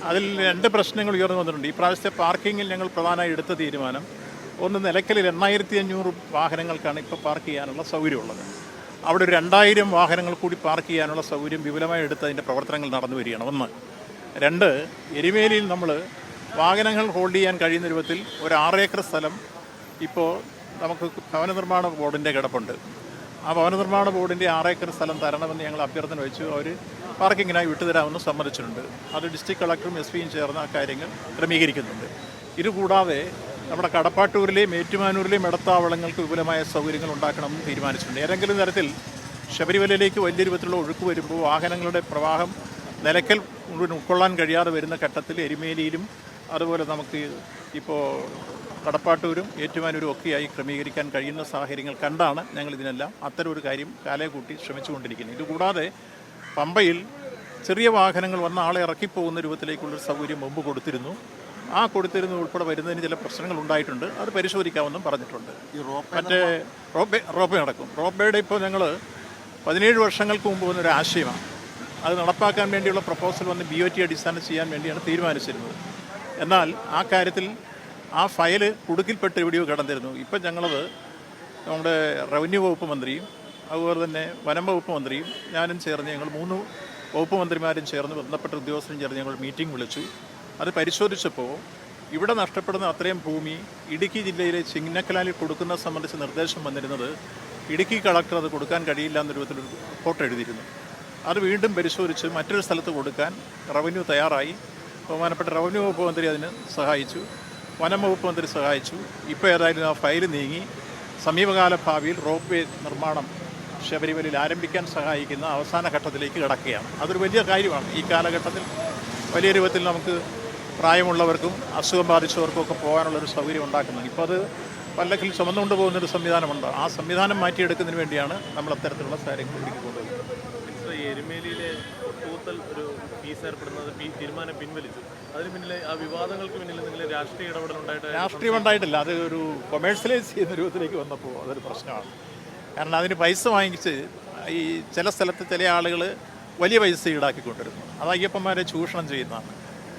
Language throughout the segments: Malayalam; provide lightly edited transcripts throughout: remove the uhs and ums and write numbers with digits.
അതിൽ രണ്ട് പ്രശ്നങ്ങൾ ഉയർന്നു വന്നിട്ടുണ്ട്. ഈ പ്രാവശ്യത്തെ പാർക്കിങ്ങിൽ ഞങ്ങൾ പ്രധാനമായി എടുത്ത തീരുമാനം, ഒന്ന് നിലയ്ക്കലിൽ 8500 വാഹനങ്ങൾക്കാണ് ഇപ്പോൾ പാർക്ക് ചെയ്യാനുള്ള സൗകര്യമുള്ളത്. അവിടെ ഒരു 2000 വാഹനങ്ങൾ കൂടി പാർക്ക് ചെയ്യാനുള്ള സൗകര്യം വിപുലമായി എടുത്ത് അതിൻ്റെ പ്രവർത്തനങ്ങൾ നടന്നു വരികയാണ്. ഒന്ന്. രണ്ട്, എരുമേലിയിൽ നമ്മൾ വാഹനങ്ങൾ ഹോൾഡ് ചെയ്യാൻ കഴിയുന്ന രൂപത്തിൽ ഒരു 6 ഏക്കർ സ്ഥലം ഇപ്പോൾ നമുക്ക് ഭവന നിർമ്മാണ ബോർഡിൻ്റെ കിടപ്പുണ്ട്. ആ ഭവന നിർമ്മാണ ബോർഡിൻ്റെ 6 ഏക്കർ സ്ഥലം തരണമെന്ന് ഞങ്ങൾ അഭ്യർത്ഥന വെച്ചു. അവർ പാർക്കിങ്ങിനായി വിട്ടുതരാമെന്ന് സമ്മതിച്ചിട്ടുണ്ട്. അത് ഡിസ്ട്രിക്ട് കളക്ടറും എസ് പിയും ചേർന്ന് ആ കാര്യങ്ങൾ ക്രമീകരിക്കുന്നുണ്ട്. ഇതുകൂടാതെ നമ്മുടെ കടപ്പാട്ടൂരിലെയും ഏറ്റുമാനൂരിലെയും ഇടത്താവളങ്ങൾക്ക് വിപുലമായ സൗകര്യങ്ങൾ ഉണ്ടാക്കണമെന്ന് തീരുമാനിച്ചിട്ടുണ്ട്. ഏതെങ്കിലും തരത്തിൽ ശബരിമലയിലേക്ക് വലിയ രൂപത്തിലുള്ള ഒഴുക്ക് വരുമ്പോൾ വാഹനങ്ങളുടെ പ്രവാഹം നിലയ്ക്കൽ മുഴുവൻ ഉൾക്കൊള്ളാൻ കഴിയാതെ വരുന്ന ഘട്ടത്തിൽ എരുമേലിയിലും അതുപോലെ നമുക്ക് ഇപ്പോൾ കടപ്പാട്ടൂരും ഏറ്റുമാനൂരും ഒക്കെയായി ക്രമീകരിക്കാൻ കഴിയുന്ന സാഹചര്യങ്ങൾ കണ്ടാണ് ഞങ്ങൾ ഇതിനെല്ലാം അത്തരം ഒരു കാര്യം കാലകൂട്ടി ശ്രമിച്ചുകൊണ്ടിരിക്കുന്നത്. ഇതുകൂടാതെ പമ്പയിൽ ചെറിയ വാഹനങ്ങൾ വന്ന ആളെ ഇറക്കിപ്പോകുന്ന രൂപത്തിലേക്കുള്ളൊരു സൗകര്യം മുമ്പ് കൊടുത്തിരുന്നു. ആ കൊടുത്തിരുന്ന ഉൾപ്പെടെ വരുന്നതിന് ചില പ്രശ്നങ്ങൾ ഉണ്ടായിട്ടുണ്ട്. അത് പരിശോധിക്കാമെന്നും പറഞ്ഞിട്ടുണ്ട്. മറ്റേ റോപ്പേ നടക്കും. റോപ്പേയുടെ ഇപ്പോൾ ഞങ്ങൾ 17 വർഷങ്ങൾക്ക് മുമ്പ് വന്നൊരു ആശയമാണ്. അത് നടപ്പാക്കാൻ വേണ്ടിയുള്ള പ്രപ്പോസൽ വന്ന് BOT അടിസ്ഥാനം ചെയ്യാൻ വേണ്ടിയാണ് തീരുമാനിച്ചിരുന്നത്. എന്നാൽ ആ കാര്യത്തിൽ ആ ഫയല് കുടുക്കിൽപ്പെട്ട് എവിടെയോ കിടന്നിരുന്നു. ഇപ്പം ഞങ്ങളത് നമ്മുടെ റവന്യൂ വകുപ്പ് മന്ത്രിയും അതുപോലെ തന്നെ വനം വകുപ്പ് മന്ത്രിയും ഞാനും ചേർന്ന് ഞങ്ങൾ 3 വകുപ്പ് മന്ത്രിമാരും ചേർന്ന് ബന്ധപ്പെട്ട ഉദ്യോഗസ്ഥരും ചേർന്ന് ഞങ്ങൾ മീറ്റിംഗ് വിളിച്ചു. അത് പരിശോധിച്ചപ്പോൾ ഇവിടെ നഷ്ടപ്പെടുന്ന അത്രയും ഭൂമി ഇടുക്കി ജില്ലയിലെ ചിന്നക്കലാലിൽ കൊടുക്കുന്ന സംബന്ധിച്ച് നിർദ്ദേശം വന്നിരുന്നത് ഇടുക്കി കളക്ടർ അത് കൊടുക്കാൻ കഴിയില്ല എന്ന രൂപത്തിലൊരു റിപ്പോർട്ട് എഴുതിയിരുന്നു. അത് വീണ്ടും പരിശോധിച്ച് മറ്റൊരു സ്ഥലത്ത് കൊടുക്കാൻ റവന്യൂ തയ്യാറായി. ബഹുമാനപ്പെട്ട റവന്യൂ വകുപ്പ് മന്ത്രി അതിന് സഹായിച്ചു, വനം വകുപ്പ് മന്ത്രി സഹായിച്ചു. ഇപ്പോൾ ഏതായാലും ആ ഫയൽ നീങ്ങി സമീപകാല ഭാവിയിൽ റോപ്പ് വേ നിർമ്മാണം ശബരിമലയിൽ ആരംഭിക്കാൻ സഹായിക്കുന്ന അവസാന ഘട്ടത്തിലേക്ക് കിടക്കുകയാണ്. അതൊരു വലിയ കാര്യമാണ്. ഈ കാലഘട്ടത്തിൽ വലിയ രൂപത്തിൽ നമുക്ക് പ്രായമുള്ളവർക്കും അസുഖം ബാധിച്ചവർക്കും ഒക്കെ പോകാനുള്ളൊരു സൗകര്യം ഉണ്ടാക്കുന്നുണ്ട്. ഇപ്പോൾ അത് പല്ലക്കിൽ ചുമന്നുകൊണ്ട് പോകുന്നൊരു സംവിധാനമുണ്ട്. ആ സംവിധാനം മാറ്റിയെടുക്കുന്നതിന് വേണ്ടിയാണ് നമ്മൾ അത്തരത്തിലുള്ള കാര്യങ്ങൾ ഒരുക്കിക്കൊണ്ടുപോകുന്നത്. എരുമേലിയിലെ ഒട്ടുകൂത്തൽ ഒരു ഫീസ് ഏർപ്പെടുന്നത് തീരുമാനം പിൻവലിച്ചു. അതിന് പിന്നിലെ ആ വിവാദങ്ങൾക്ക് പിന്നിൽ നിങ്ങൾ രാഷ്ട്രീയ ഇടപെടലുണ്ടായിട്ട്? രാഷ്ട്രീയം ഉണ്ടായിട്ടില്ല. അത് ഒരു കൊമേഴ്സ്യലൈസ് ചെയ്യുന്ന രൂപത്തിലേക്ക് വന്നപ്പോൾ അതൊരു പ്രശ്നമാണ്. കാരണം അതിന് പൈസ വാങ്ങിച്ച് ഈ ചില സ്ഥലത്ത് ചില ആളുകൾ വലിയ പൈസ ഈടാക്കിക്കൊണ്ടിരുന്നു. അത് അയ്യപ്പന്മാരെ ചൂഷണം ചെയ്യുന്നതാണ്.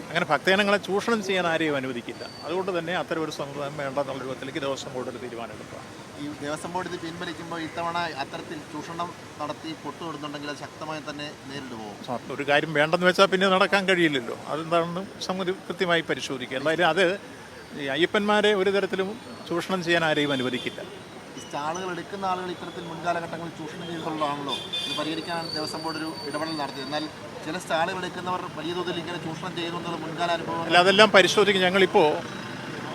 അങ്ങനെ ഭക്തജനങ്ങളെ ചൂഷണം ചെയ്യാൻ ആരെയും അനുവദിക്കില്ല. അതുകൊണ്ട് തന്നെ അത്തരം ഒരു സമ്പ്രദായം വേണ്ടെന്നുള്ള രൂപത്തിലേക്ക് ദേവസ്വം ബോർഡ് ഒരു തീരുമാനമെടുക്കുക. ഈ ദേവസ്വം ബോർഡ് ഇത് പിൻവലിക്കുമ്പോൾ ഇത്തവണ അത്തരത്തിൽ ചൂഷണം നടത്തി പൊട്ടുകൊടുത്തുണ്ടെങ്കിൽ അത് ശക്തമായി തന്നെ നേരിടുമോ? ഒരു കാര്യം വേണ്ടെന്ന് വെച്ചാൽ പിന്നെ നടക്കാൻ കഴിയില്ലല്ലോ. അതെന്താണെന്ന് സമിതി കൃത്യമായി പരിശോധിക്കുക. എന്തായാലും അത് അയ്യപ്പന്മാരെ ഒരു തരത്തിലും ചൂഷണം ചെയ്യാൻ ആരെയും അനുവദിക്കില്ല. ഈ സ്റ്റാളുകൾ എടുക്കുന്ന ആളുകൾ ഇത്തരത്തിൽ മുൻകാലഘട്ടങ്ങളിൽ ചൂഷണം ചെയ്തിട്ടുള്ളതാണല്ലോ. ഇത് പരിഹരിക്കാൻ ദേവസ്വം ബോർഡ് ഒരു ഇടപെടൽ നടത്തി. എന്നാൽ ചില സ്റ്റാളുകൾ എടുക്കുന്നവർ വലിയ തോതിൽ ഇങ്ങനെ ചൂഷണം ചെയ്യുന്നത് മുൻകാല അനുഭവം അല്ല, അതെല്ലാം പരിശോധിക്കും. ഞങ്ങളിപ്പോൾ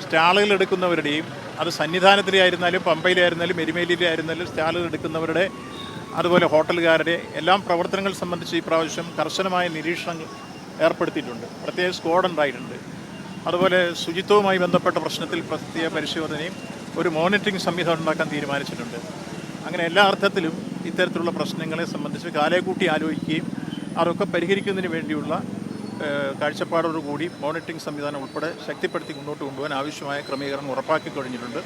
സ്റ്റാളുകൾ എടുക്കുന്നവരുടെയും അത് സന്നിധാനത്തിലായിരുന്നാലും പമ്പയിലായിരുന്നാലും എരുമേലിയിലായിരുന്നാലും സ്റ്റാളുകൾ എടുക്കുന്നവരുടെ അതുപോലെ ഹോട്ടലുകാരുടെ എല്ലാം പ്രവർത്തനങ്ങൾ സംബന്ധിച്ച് ഈ പ്രാവശ്യം കർശനമായ നിരീക്ഷണങ്ങൾ ഏർപ്പെടുത്തിയിട്ടുണ്ട്. പ്രത്യേക സ്ക്വാഡ് ഉണ്ടായിട്ടുണ്ട്. അതുപോലെ ശുചിത്വവുമായി ബന്ധപ്പെട്ട പ്രശ്നത്തിൽ പ്രത്യേക പരിശോധനയും ഒരു മോണിറ്ററിംഗ് സംവിധാനം ഉണ്ടാക്കാൻ തീരുമാനിച്ചിട്ടുണ്ട്. അങ്ങനെ എല്ലാ അർത്ഥത്തിലും ഇത്തരത്തിലുള്ള പ്രശ്നങ്ങളെ സംബന്ധിച്ച് കാലേക്കൂട്ടി ആലോചിക്കുകയും അതൊക്കെ പരിഹരിക്കുന്നതിന് വേണ്ടിയുള്ള കാഴ്ചപ്പാടോടുകൂടി മോണിറ്ററിംഗ് സംവിധാനം ഉൾപ്പെടെ ശക്തിപ്പെടുത്തി മുന്നോട്ട് കൊണ്ടുപോകാൻ ആവശ്യമായ ക്രമീകരണം ഉറപ്പാക്കി കഴിഞ്ഞിട്ടുണ്ട്.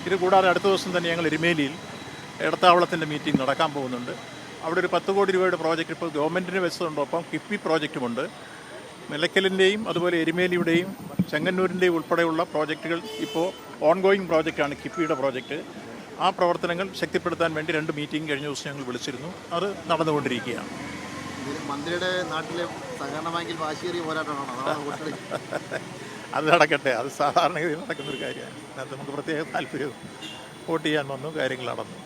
ഇത് കൂടാതെ അടുത്ത ദിവസം തന്നെ ഞങ്ങൾ എരുമേലിയിൽ ഇടത്താവളത്തിൻ്റെ മീറ്റിംഗ് നടക്കാൻ പോകുന്നുണ്ട്. അവിടെ ഒരു 10 കോടി രൂപയുടെ പ്രോജക്റ്റ് ഇപ്പോൾ ഗവൺമെൻറ്റിന് വെച്ചതുകൊണ്ടൊപ്പം കിഫ്ബി പ്രോജക്റ്റുമുണ്ട്. നിലയ്ക്കലിൻ്റെയും അതുപോലെ എരുമേലിയുടെയും ചെങ്ങന്നൂരിൻ്റെയും ഉൾപ്പെടെയുള്ള പ്രോജക്റ്റുകൾ ഇപ്പോൾ ഓൺഗോയിങ് പ്രോജക്റ്റാണ് കിഫ്ബിയുടെ പ്രോജക്റ്റ്. ആ പ്രവർത്തനങ്ങൾ ശക്തിപ്പെടുത്താൻ വേണ്ടി 2 മീറ്റിംഗ് കഴിഞ്ഞ ദിവസം ഞങ്ങൾ വിളിച്ചിരുന്നു. അത് നടന്നുകൊണ്ടിരിക്കുകയാണ്. മന്ത്രിയുടെ നാട്ടിലെ സഹകരണ ബാങ്കിൽ വാശിയേറിയ പോരാട്ടമാണോ? അത് നടക്കട്ടെ. അത് സാധാരണഗതിയിൽ നടക്കുന്നൊരു കാര്യമാണ്. അത് നമുക്ക് പ്രത്യേക താല്പര്യവും വോട്ട് ചെയ്യാൻ വന്നു കാര്യങ്ങൾ നടന്നു.